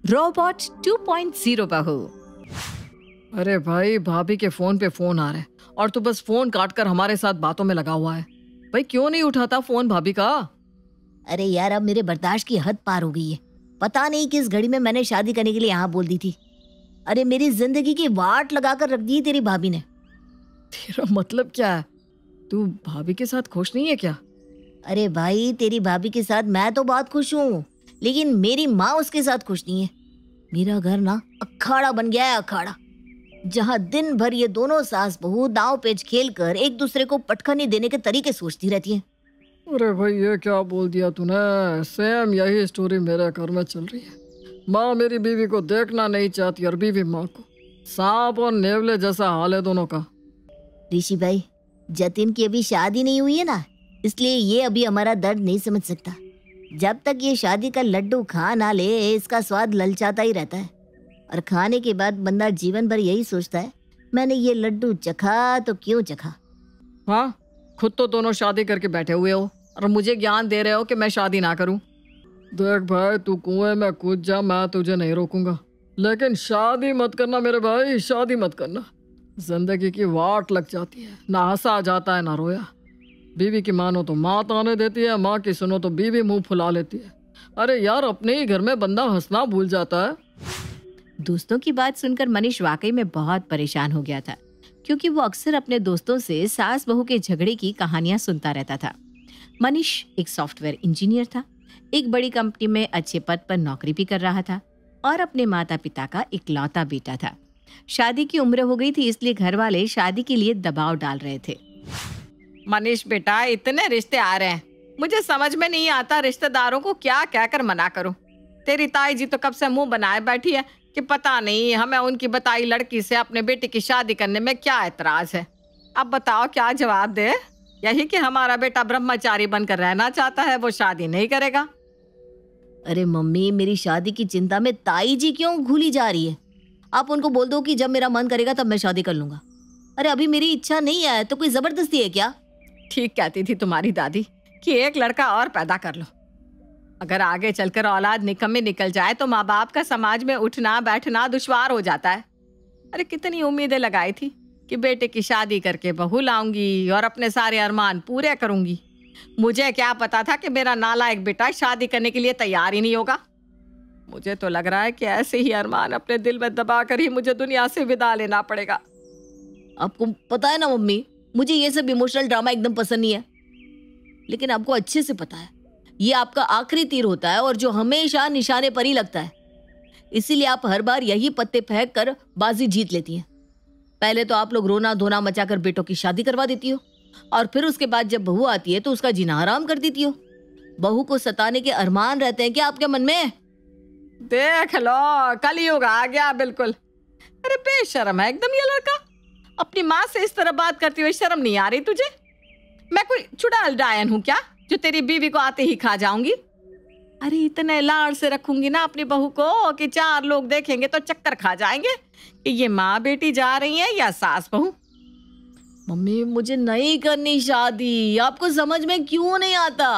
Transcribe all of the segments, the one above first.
Robot 2.0 बहू। अरे भाई, भाभी के फोन पे फोन आ रहे हैं और तू बस फोन काट कर हमारे साथ बातों में लगा हुआ है। भाई क्यों नहीं उठाता फोन भाभी का? अरे यार, अब मेरे बर्दाश्त की हद पार हो गई है। पता नहीं किस घड़ी में मैंने शादी करने के लिए यहाँ बोल दी थी। अरे मेरी जिंदगी की वाट लगाकर रख दी तेरी भाभी ने। तेरा मतलब क्या है? तू भाभी के साथ खुश नहीं है क्या? अरे भाई, तेरी भाभी के साथ मैं तो बहुत खुश हूँ, लेकिन मेरी माँ उसके साथ खुश नहीं है। मेरा घर ना अखाड़ा बन गया है, अखाड़ा, जहाँ दिन भर ये दोनों सास बहू दांव पेच खेल कर एक दूसरे को पटखनी देने के तरीके सोचती रहती हैं। अरे भाई, ये क्या बोल दिया तूने? सेम यही स्टोरी मेरे घर में चल रही है। माँ मेरी बीवी को देखना नहीं चाहती और बीवी माँ को। सांप और नेवले जैसा हाल है दोनों का। ऋषि भाई, जतिन की अभी शादी नहीं हुई है ना, इसलिए ये अभी हमारा दर्द नहीं समझ सकता। जब तक ये शादी का लड्डू खा ना ले, इसका स्वाद ललचाता ही रहता है। और खाने के बाद बंदा जीवन भर यही सोचता है, मैंने ये लड्डू चखा तो क्यों चखा। हाँ, खुद तो दोनों शादी करके बैठे हुए हो और मुझे ज्ञान दे रहे हो कि मैं शादी ना करूं। देख भाई, तू कुएं में कूद जा, मैं तुझे नहीं रोकूंगा, लेकिन शादी मत करना मेरे भाई, शादी मत करना। जिंदगी की वाट लग जाती है, ना हंसा जाता है ना रोया। बीवी की मानो तो माँ ताने देती है, माँ की सुनो तो बीवी मुंह फुला लेती है। अरे यार, अपने ही घर में बंदा हंसना भूल जाता है। दोस्तों की बात सुनकर मनीष वाकई में बहुत परेशान हो गया था, क्योंकि वो अक्सर अपने दोस्तों से सास बहू के झगड़े की कहानियां सुनता रहता था। मनीष एक सॉफ्टवेयर इंजीनियर था, एक बड़ी कंपनी में अच्छे पद पर नौकरी भी कर रहा था और अपने माता पिता का इकलौता बेटा था। शादी की उम्र हो गई थी, इसलिए घर वाले शादी के लिए दबाव डाल रहे थे। मनीष बेटा, इतने रिश्ते आ रहे हैं, मुझे समझ में नहीं आता रिश्तेदारों को क्या कहकर मना करूं। तेरी ताई जी तो कब से मुंह बनाए बैठी है कि पता नहीं हमें उनकी बताई लड़की से अपने बेटे की शादी करने में क्या एतराज है। अब बताओ क्या जवाब दे? यही कि हमारा बेटा ब्रह्मचारी बनकर रहना चाहता है, वो शादी नहीं करेगा। अरे मम्मी, मेरी शादी की चिंता में ताई जी क्यों घुली जा रही है? आप उनको बोल दो कि जब मेरा मन करेगा तब मैं शादी कर लूंगा। अरे अभी मेरी इच्छा नहीं है तो कोई जबरदस्ती है क्या? ठीक कहती थी तुम्हारी दादी कि एक लड़का और पैदा कर लो। अगर आगे चलकर औलाद निकम्मी निकल जाए तो माँ बाप का समाज में उठना बैठना दुश्वार हो जाता है। अरे कितनी उम्मीदें लगाई थी कि बेटे की शादी करके बहू लाऊंगी और अपने सारे अरमान पूरे करूंगी। मुझे क्या पता था कि मेरा नालायक बेटा शादी करने के लिए तैयार ही नहीं होगा। मुझे तो लग रहा है कि ऐसे ही अरमान अपने दिल में दबा कर ही मुझे दुनिया से विदा लेना पड़ेगा। आपको पता है ना मम्मी, मुझे ये सब इमोशनल ड्रामा एकदम पसंद नहीं है। लेकिन आपको अच्छे से पता है ये आपका आखिरी तीर होता है और जो हमेशा निशाने पर ही लगता है। इसीलिए आप हर बार यही पत्ते फेंक कर बाजी जीत लेती हैं। पहले तो आप लोग रोना धोना मचाकर बेटों की शादी करवा देती हो और फिर उसके बाद जब बहू आती है तो उसका जीना हराम कर देती हो। बहू को सताने के अरमान रहते हैं क्या आपके मन में? देख लो, कलयुग आ गया बिल्कुल। अरे बेशर्म है एकदम ये लड़का। अपनी माँ से इस तरह बात करती हुई शर्म नहीं आ रही तुझे? मैं कोई चुड़ैल डायन हूँ क्या जो तेरी बीवी को आते ही खा जाऊंगी? अरे इतने लाड़ से रखूंगी ना अपनी बहू को कि 4 लोग देखेंगे तो चक्कर खा जाएंगे कि ये माँ बेटी जा रही है या सास बहू। मम्मी, मुझे नहीं करनी शादी, आपको समझ में क्यों नहीं आता?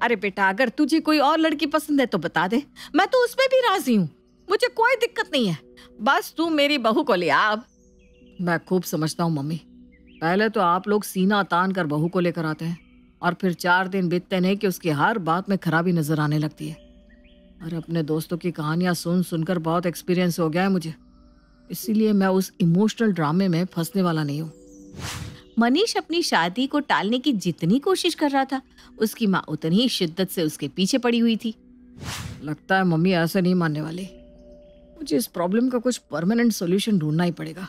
अरे बेटा, अगर तुझे कोई और लड़की पसंद है तो बता दे, मैं तो उसमें भी राजी हूँ। मुझे कोई दिक्कत नहीं है, बस तू मेरी बहू को ले आ। मैं खूब समझता हूँ मम्मी, पहले तो आप लोग सीना तान कर बहू को लेकर आते हैं और फिर 4 दिन बीतते नहीं कि उसकी हर बात में खराबी नजर आने लगती है। और अपने दोस्तों की कहानियां सुन सुनकर बहुत एक्सपीरियंस हो गया है मुझे, इसीलिए मैं उस इमोशनल ड्रामे में फंसने वाला नहीं हूँ। मनीष अपनी शादी को टालने की जितनी कोशिश कर रहा था, उसकी माँ उतनी ही शिद्दत से उसके पीछे पड़ी हुई थी। लगता है मम्मी ऐसे नहीं मानने वाली। मुझे इस प्रॉब्लम का कुछ परमानेंट सॉल्यूशन ढूंढना ही पड़ेगा।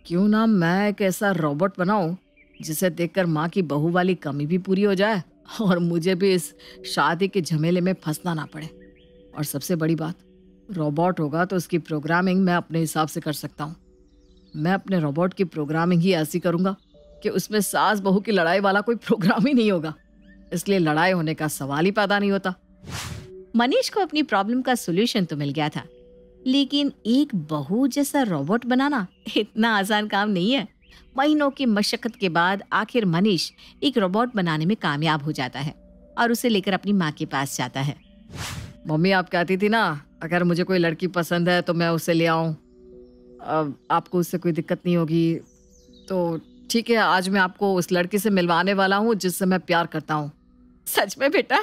क्यों ना मैं एक ऐसा रोबोट बनाऊं जिसे देखकर माँ की बहू वाली कमी भी पूरी हो जाए और मुझे भी इस शादी के झमेले में फंसना ना पड़े। और सबसे बड़ी बात, रोबोट होगा तो उसकी प्रोग्रामिंग मैं अपने हिसाब से कर सकता हूँ। मैं अपने रोबोट की प्रोग्रामिंग ही ऐसी करूँगा कि उसमें सास बहू की लड़ाई वाला कोई प्रोग्राम ही नहीं होगा, इसलिए लड़ाई होने का सवाल ही पैदा नहीं होता। मनीष को अपनी प्रॉब्लम का सॉल्यूशन तो मिल गया था, लेकिन एक बहू जैसा रोबोट बनाना इतना आसान काम नहीं है। महीनों की मशक्कत के बाद आखिर मनीष एक रोबोट बनाने में कामयाब हो जाता है और उसे लेकर अपनी माँ के पास जाता है। मम्मी, आप कहती थी ना अगर मुझे कोई लड़की पसंद है तो मैं उसे ले आऊं, अब आपको उससे कोई दिक्कत नहीं होगी तो ठीक है, आज मैं आपको उस लड़की से मिलवाने वाला हूँ जिससे मैं प्यार करता हूँ। सच में बेटा?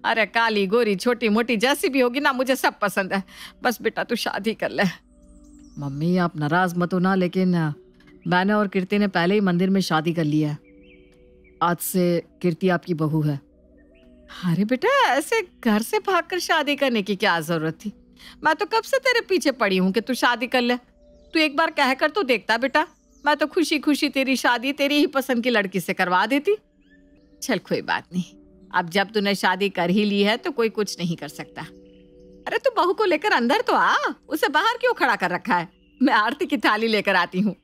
अरे काली गोरी छोटी मोटी जैसी भी होगी ना, मुझे सब पसंद है। बस बेटा तू शादी कर ले। मम्मी आप नाराज मत होना, लेकिन मैंने और कीर्ति ने पहले ही मंदिर में शादी कर ली है। आज से कीर्ति आपकी बहू है। अरे बेटा, ऐसे घर से भागकर शादी करने की क्या जरूरत थी? मैं तो कब से तेरे पीछे पड़ी हूँ कि तू शादी कर ले। तू एक बार कह कर तो देखता बेटा, मैं तो खुशी खुशी तेरी शादी तेरी ही पसंद की लड़की से करवा देती। चल कोई बात नहीं, अब जब तूने शादी कर ही ली है तो कोई कुछ नहीं कर सकता। अरे तू बहू को लेकर अंदर तो आ, उसे बाहर क्यों खड़ा कर रखा है? मैं आरती की थाली लेकर आती हूँ।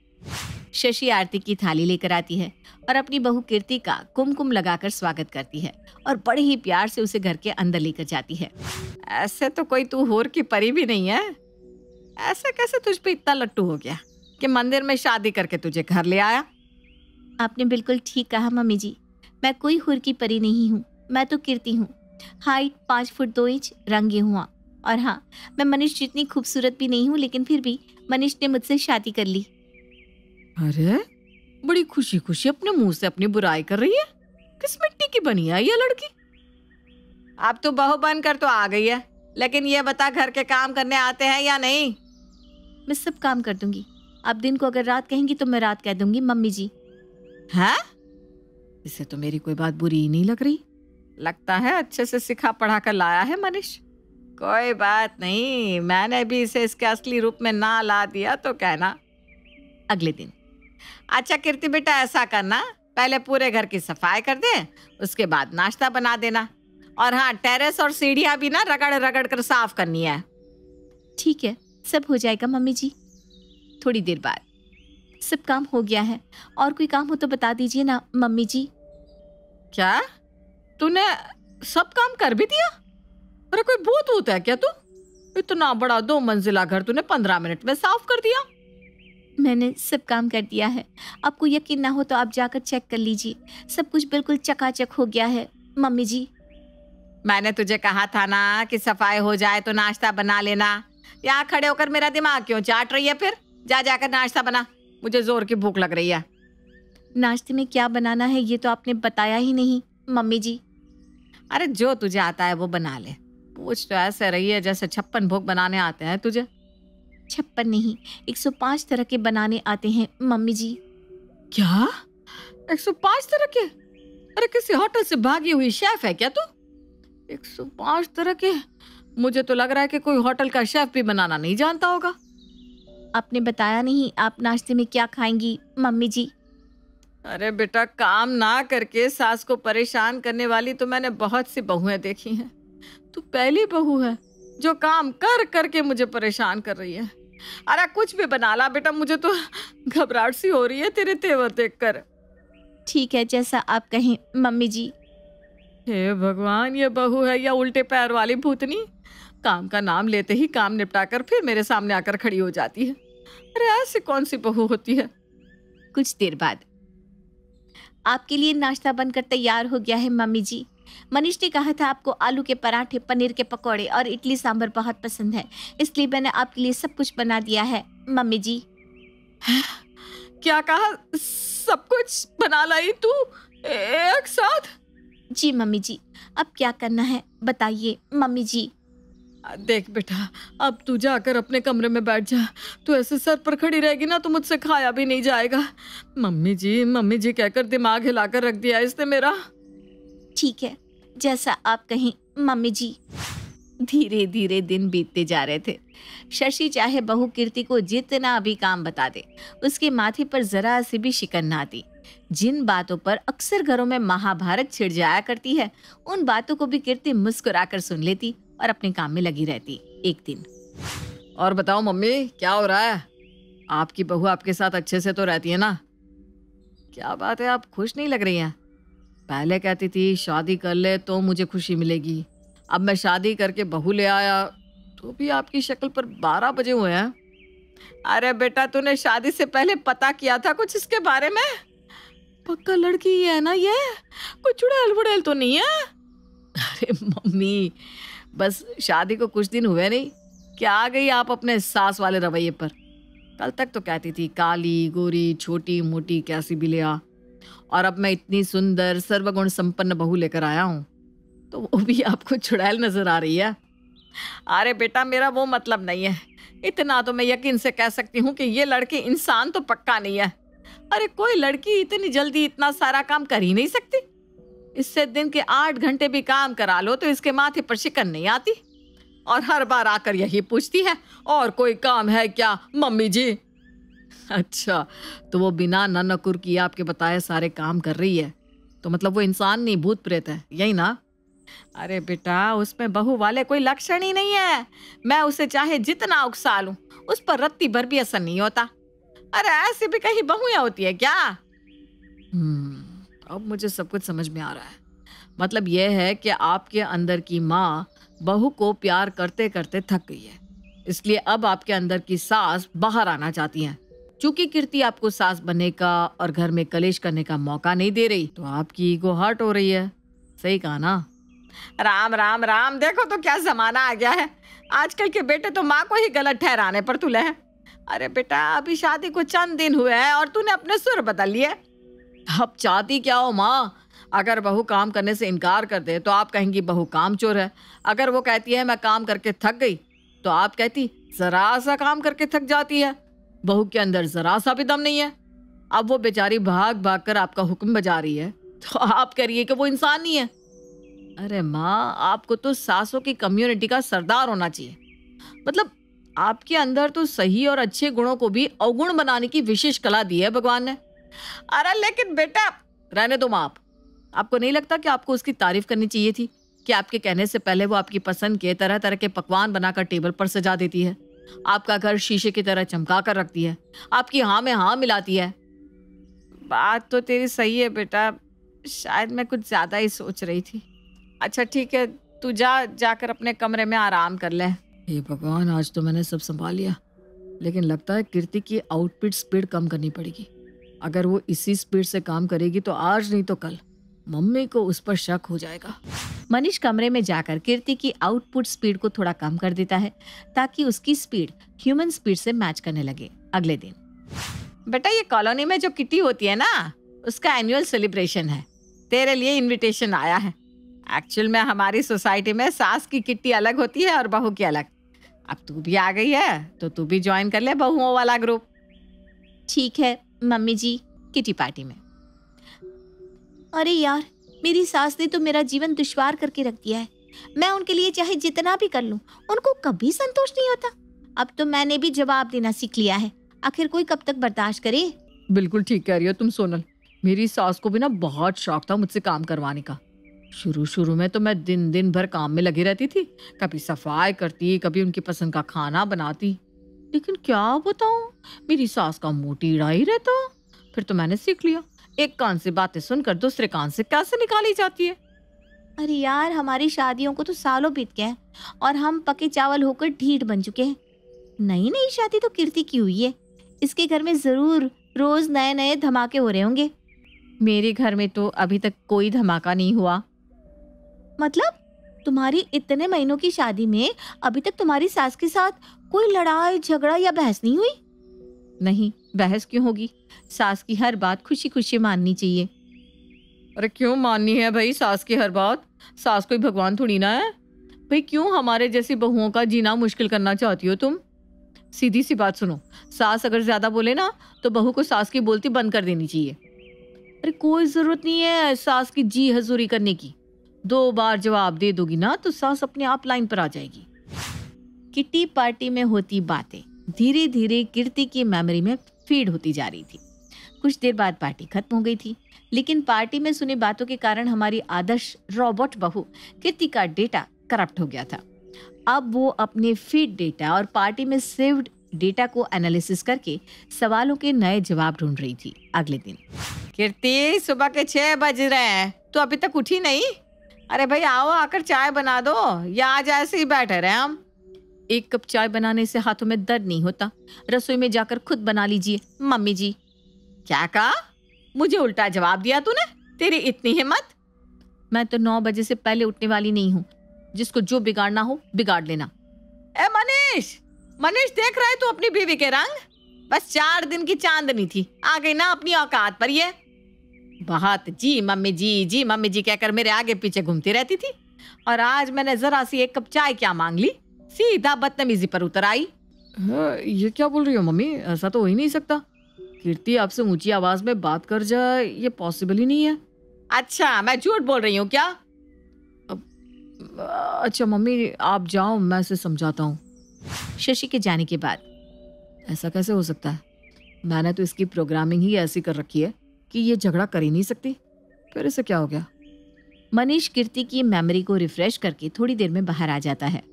शशि आरती की थाली लेकर आती है और अपनी बहू कीर्ति का कुमकुम लगाकर स्वागत करती है और बड़े ही प्यार से उसे घर के अंदर लेकर जाती है। ऐसे तो कोई तू होर की परी भी नहीं है। ऐसे कैसे तुझ पे इतना लट्टू हो गया कि मंदिर में शादी करके तुझे घर ले आया? आपने बिल्कुल ठीक कहा मम्मी जी, मैं कोई हुर की परी नहीं हूँ, मैं तो कीर्ति हूँ। हाइट 5 फुट 2 इंच, रंग गेहुआ। और हाँ, मैं मनीष जितनी खूबसूरत भी नहीं हूँ, लेकिन फिर भी मनीष ने मुझसे शादी कर ली। अरे बड़ी खुशी खुशी अपने मुंह से अपनी बुराई कर रही है। किस मिट्टी की बनी है ये लड़की? अब तो बहू बनकर तो आ गई है, लेकिन ये बता घर के काम करने आते हैं या नहीं? मैं सब काम कर दूंगी। आप दिन को अगर रात कहेंगी तो मैं रात कह दूंगी मम्मी जी। हैं? इसे तो मेरी कोई बात बुरी ही नहीं लग रही। लगता है अच्छे से सिखा पढ़ा कर लाया है मनीष। कोई बात नहीं, मैंने भी इसे इसके असली रूप में ना ला दिया तो कहना। अगले दिन, अच्छा कीर्ति बेटा, ऐसा करना, पहले पूरे घर की सफाई कर दे, उसके बाद नाश्ता बना देना। और हाँ, टेरेस और सीढ़ियां भी ना रगड़ रगड़ कर साफ करनी है। ठीक है, सब हो जाएगा मम्मी जी। थोड़ी देर बाद, सब काम हो गया है, और कोई काम हो तो बता दीजिए ना मम्मी जी। क्या तूने सब काम कर भी दिया? अरे कोई भूत वूत है क्या तू? इतना बड़ा 2 मंजिला घर तूने 15 मिनट में साफ कर दिया? मैंने सब काम कर दिया है। आपको यकीन ना हो तो आप जाकर चेक कर लीजिए, सब कुछ बिल्कुल चकाचक हो गया है मम्मी जी। मैंने तुझे कहा था ना कि सफाई हो जाए तो नाश्ता बना लेना। यहाँ खड़े होकर मेरा दिमाग क्यों चाट रही है? फिर जा जाकर नाश्ता बना, मुझे जोर की भूख लग रही है। नाश्ते में क्या बनाना है ये तो आपने बताया ही नहीं मम्मी जी। अरे जो तुझे आता है वो बना ले। पूछ तो ऐसे रही है जैसे 56 भोग बनाने आते हैं तुझे। 56 नहीं, 105 तरह के बनाने आते हैं मम्मी जी। क्या? 105 तरह के? अरे किसी होटल से भागी हुई शेफ है क्या तू? 105 तरह के? मुझे तो लग रहा है कि कोई होटल का शेफ भी बनाना नहीं जानता होगा। आपने बताया नहीं आप नाश्ते में क्या खाएंगी मम्मी जी। अरे बेटा, काम ना करके सास को परेशान करने वाली तो मैंने बहुत सी बहुएं देखी हैं। तू पहली बहू है जो काम कर करके मुझे परेशान कर रही है। अरे कुछ भी बना ला बेटा, मुझे तो घबराहट सी हो रही है तेरे तेवर देखकर। ठीक है, जैसा आप कहें मम्मी जी। हे भगवान, ये बहू है या उल्टे पैर वाली भूतनी? काम का नाम लेते ही काम निपटाकर फिर मेरे सामने आकर खड़ी हो जाती है। अरे ऐसी कौन सी बहू होती है? कुछ देर बाद, आपके लिए नाश्ता बनकर तैयार हो गया है मम्मी जी। मनीष ने कहा था आपको आलू के पराठे, पनीर के पकौड़े और इडली सांभर बहुत पसंद है, इसलिए मैंने आपके लिए सब कुछ बना दिया है मम्मी जी। क्या कहा? सब कुछ बना लाई तू एक साथ? जी मम्मी जी, अब क्या करना है बताइए मम्मी जी। देख बेटा, अब तू जाकर अपने कमरे में बैठ जा। तू ऐसे सर पर खड़ी रहेगी ना तो मुझसे खाया भी नहीं जाएगा। मम्मी जी कहकर दिमाग हिलाकर रख दिया इसने मेरा। ठीक है, जैसा आप कहें मम्मी जी। धीरे धीरे दिन बीतते जा रहे थे। शशि चाहे बहू कीर्ति को जितना भी काम बता दे, उसके माथे पर जरा सी भी शिकन ना आती। जिन बातों पर अक्सर घरों में महाभारत छिड़ जाया करती है, उन बातों को भी कीर्ति मुस्कुराकर सुन लेती और अपने काम में लगी रहती। एक दिन, और बताओ मम्मी, क्या हो रहा है? आपकी बहू आपके साथ अच्छे से तो रहती है ना? क्या बात है, आप खुश नहीं लग रही हैं? पहले कहती थी शादी कर ले तो मुझे खुशी मिलेगी, अब मैं शादी करके बहू ले आया तो भी आपकी शक्ल पर 12 बजे हुए हैं। अरे बेटा, तूने शादी से पहले पता किया था कुछ इसके बारे में? पक्का लड़की ही है ना ये? कोई चुड़ैल वुड़ैल तो नहीं है? अरे मम्मी, बस शादी को कुछ दिन हुए नहीं, क्या आ गई आप अपने सास वाले रवैये पर? कल तक तो कहती थी काली गोरी छोटी मोटी कैसी भी ले आ, और अब मैं इतनी सुंदर सर्वगुण संपन्न बहू लेकर आया हूँ तो वो भी आपको चुड़ैल नजर आ रही है। अरे बेटा, मेरा वो मतलब नहीं है। इतना तो मैं यकीन से कह सकती हूँ कि ये लड़की इंसान तो पक्का नहीं है। अरे कोई लड़की इतनी जल्दी इतना सारा काम कर ही नहीं सकती। इससे दिन के 8 घंटे भी काम करा लो तो इसके माथे पर शिकन नहीं आती, और हर बार आकर यही पूछती है और कोई काम है क्या मम्मी जी। अच्छा, तो वो बिना नकुर किए आपके बताए सारे काम कर रही है, तो मतलब वो इंसान नहीं भूत प्रेत है, यही ना? अरे बेटा, उसमें बहू वाले कोई लक्षण ही नहीं है। मैं उसे चाहे जितना उकसा लूं, उस पर रत्ती भर भी असर नहीं होता। अरे ऐसी भी कहीं बहुएं होती है क्या? अब मुझे सब कुछ समझ में आ रहा है। मतलब यह है कि आपके अंदर की माँ बहू को प्यार करते करते थक गई है, इसलिए अब आपके अंदर की सास बाहर आना चाहती हैं। चूंकि कीर्ति आपको सास बनने का और घर में कलेश करने का मौका नहीं दे रही, तो आपकी ईगो हर्ट हो रही है। सही कहा ना? राम राम राम, देखो तो क्या जमाना आ गया है। आजकल के बेटे तो माँ को ही गलत ठहराने पर तुले हैं। अरे बेटा, अभी शादी को चंद दिन हुए हैं और तूने अपने सुर बदल लिए। अब चाहती क्या हो माँ? अगर बहू काम करने से इनकार कर दे तो आप कहेंगी बहू कामचोर है। अगर वो कहती है मैं काम करके थक गई, तो आप कहती जरा सा काम करके थक जाती है। बहू के अंदर जरा सा भी दम नहीं है। अब वो बेचारी भाग भाग कर आपका हुक्म बजा रही है, तो आप करिए कि वो इंसान नहीं है। अरे माँ, आपको तो सासों की कम्युनिटी का सरदार होना चाहिए। मतलब आपके अंदर तो सही और अच्छे गुणों को भी अवगुण बनाने की विशेष कला दी है भगवान ने। अरे लेकिन बेटा, रहने दो माँ। आपको नहीं लगता कि आपको उसकी तारीफ करनी चाहिए थी कि आपके कहने से पहले वो आपकी पसंद के तरह तरह के पकवान बनाकर टेबल पर सजा देती है, आपका घर शीशे की तरह चमका कर रखती है, आपकी हाँ में हाँ मिलाती है। बात तो तेरी सही है बेटा, शायद मैं कुछ ज्यादा ही सोच रही थी। अच्छा ठीक है, तू जाकर अपने कमरे में आराम कर ले। हे भगवान, आज तो मैंने सब संभाल लिया, लेकिन लगता है कीर्ति की आउटपुट स्पीड कम करनी पड़ेगी। अगर वो इसी स्पीड से काम करेगी तो आज नहीं तो कल मम्मी को उस पर शक हो जाएगा। मनीष कमरे में जाकर कीर्ति की आउटपुट स्पीड को थोड़ा कम कर देता है ताकि उसकी स्पीड ह्यूमन स्पीड से मैच करने लगे। अगले दिन, बेटा, ये कॉलोनी में जो किटी होती है ना, उसका एनुअल सेलिब्रेशन है। तेरे लिए इनविटेशन आया है। एक्चुअल में हमारी सोसाइटी में सास की किट्टी अलग होती है और बहू की अलग। अब तू भी आ गई है तो तू भी ज्वाइन कर ले बहुओं वाला ग्रुप। ठीक है मम्मी जी, किटी पार्टी में। अरे यार, मेरी सास ने तो मेरा जीवन दुश्वार करके रख दिया है। मैं उनके लिए चाहे जितना भी कर लूं, उनको कभी संतोष नहीं होता। अब तो मैंने भी जवाब देना सीख लिया है। आखिर कोई कब तक बर्दाश्त करे। बिल्कुल ठीक कह रही हो तुम सोनल। मेरी सास को भी ना बहुत शौक था मुझसे काम करवाने का। शुरू में तो मैं दिन भर काम में लगी रहती थी, कभी सफाई करती, कभी उनकी पसंद का खाना बनाती। लेकिन क्या बताऊं, मेरी सास का मुंह टीढ़ा ही रहता। फिर तो मैंने सीख लिया, एक कान से बातें सुनकर दूसरे कान से कैसे निकाली जाती है। अरे यार, हमारी शादियों को तो सालों बीत गए हैं और हम पके चावल होकर ढीठ बन चुके हैं। नई शादी तो कीर्ति की हुई है। इसके घर में जरूर रोज नए नए धमाके हो रहे होंगे। मेरे घर में तो अभी तक कोई धमाका नहीं हुआ। मतलब तुम्हारी इतने महीनों की शादी में अभी तक तुम्हारी सास के साथ कोई लड़ाई झगड़ा या बहस नहीं हुई? नहीं, बहस क्यों होगी? सास की हर बात खुशी खुशी माननी चाहिए। अरे क्यों माननी है भाई सास की हर बात? सास कोई भगवान थोड़ी ना है भाई। क्यों हमारे जैसी बहुओं का जीना मुश्किल करना चाहती हो तुम? सीधी सी बात सुनो, सास अगर ज्यादा बोले ना तो बहू को सास की बोलती बंद कर देनी चाहिए। अरे कोई जरूरत नहीं है सास की जी हजूरी करने की। 2 बार जवाब दे दोगी ना तो सास अपने आप लाइन पर आ जाएगी। किटी पार्टी में होती बातें धीरे धीरे कीर्ति की मेमोरी में फीड होती जा रही थी। कुछ देर बाद पार्टी खत्म हो गई थी, लेकिन पार्टी में सुनी बातों के कारण हमारी आदर्श रोबोट बहू कीर्ति का डेटा करप्ट हो गया था। अब वो अपने फीड डेटा और पार्टी में सेव्ड डेटा को एनालिसिस करके सवालों के नए जवाब ढूंढ रही थी। अगले दिन, कीर्ति, सुबह के 6 बज रहे हैं, तो अभी तक उठी नहीं? अरे भाई आओ, आकर चाय बना दो, या आज ऐसे ही बैठे रहे हम? 1 कप चाय बनाने से हाथों में दर्द नहीं होता, रसोई में जाकर खुद बना लीजिए मम्मी जी। क्या कहा? मुझे उल्टा जवाब दिया तूने? तेरी इतनी हिम्मत? मैं तो 9 बजे से पहले उठने वाली नहीं हूँ। जिसको जो बिगाड़ना हो बिगाड़ लेना। ए मनीष, मनीष देख रहा है तू अपनी बीवी के रंग? बस 4 दिन की चांदनी थी, आ गई ना अपनी औकात पर ये। बहुत जी मम्मी जी मम्मी जी कहकर मेरे आगे पीछे घूमती रहती थी, और आज मैंने जरा सी एक कप चाय क्या मांग ली, सीधा बदतमीजी पर उतर आई। ये क्या बोल रही हो मम्मी? ऐसा तो हो ही नहीं सकता। कीर्ति आपसे ऊंची आवाज में बात कर जाए, ये पॉसिबल ही नहीं है। अच्छा, मैं झूठ बोल रही हूँ क्या? अच्छा मम्मी, आप जाओ, मैं इसे समझाता हूँ। शशि के जाने के बाद ऐसा कैसे हो सकता है? मैंने तो इसकी प्रोग्रामिंग ही ऐसी कर रखी है कि ये झगड़ा कर ही नहीं सकती। फिर इसे क्या हो गया? मनीष कीर्ति की मेमोरी को रिफ्रेश करके थोड़ी देर में बाहर आ जाता है।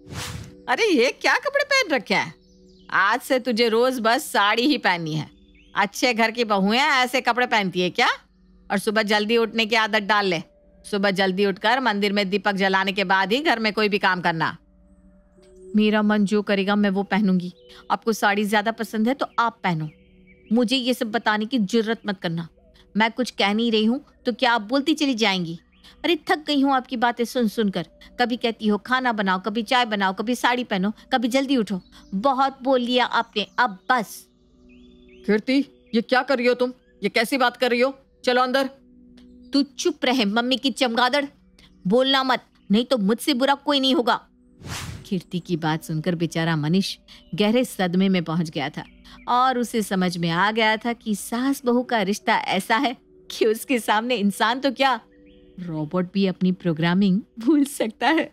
अरे ये क्या कपड़े पहन रखे हैं? आज से तुझे रोज बस साड़ी ही पहननी है। अच्छे घर की बहुएं ऐसे कपड़े पहनती है क्या? और सुबह जल्दी उठने की आदत डाल ले। सुबह जल्दी उठकर मंदिर में दीपक जलाने के बाद ही घर में कोई भी काम करना। मेरा मन जो करेगा मैं वो पहनूंगी। आपको साड़ी ज्यादा पसंद है तो आप पहनो, मुझे ये सब बताने की जरूरत मत करना। मैं कुछ कह नहीं रही हूँ तो क्या आप बोलती चली जाएंगी? अरे थक गई हूँ आपकी बातें सुन सुनकर। कभी कहती हो खाना बनाओ, कभी चाय बनाओ, कभी साड़ी पहनो, कभी जल्दी उठो। बहुत बोल लिया आपने, अब बस। कीर्ति, ये क्या कर रही हो तुम? ये कैसी बात कर रही हो? चलो अंदर। तू चुप रहे मम्मी की चमगादड़, बोलना मत, नहीं तो मुझसे बुरा कोई नहीं होगा। कीर्ति की बात सुनकर बेचारा मनीष गहरे सदमे में पहुंच गया था, और उसे समझ में आ गया था कि सास बहू का रिश्ता ऐसा है कि उसके सामने इंसान तो क्या, रोबोट भी अपनी प्रोग्रामिंग भूल सकता है।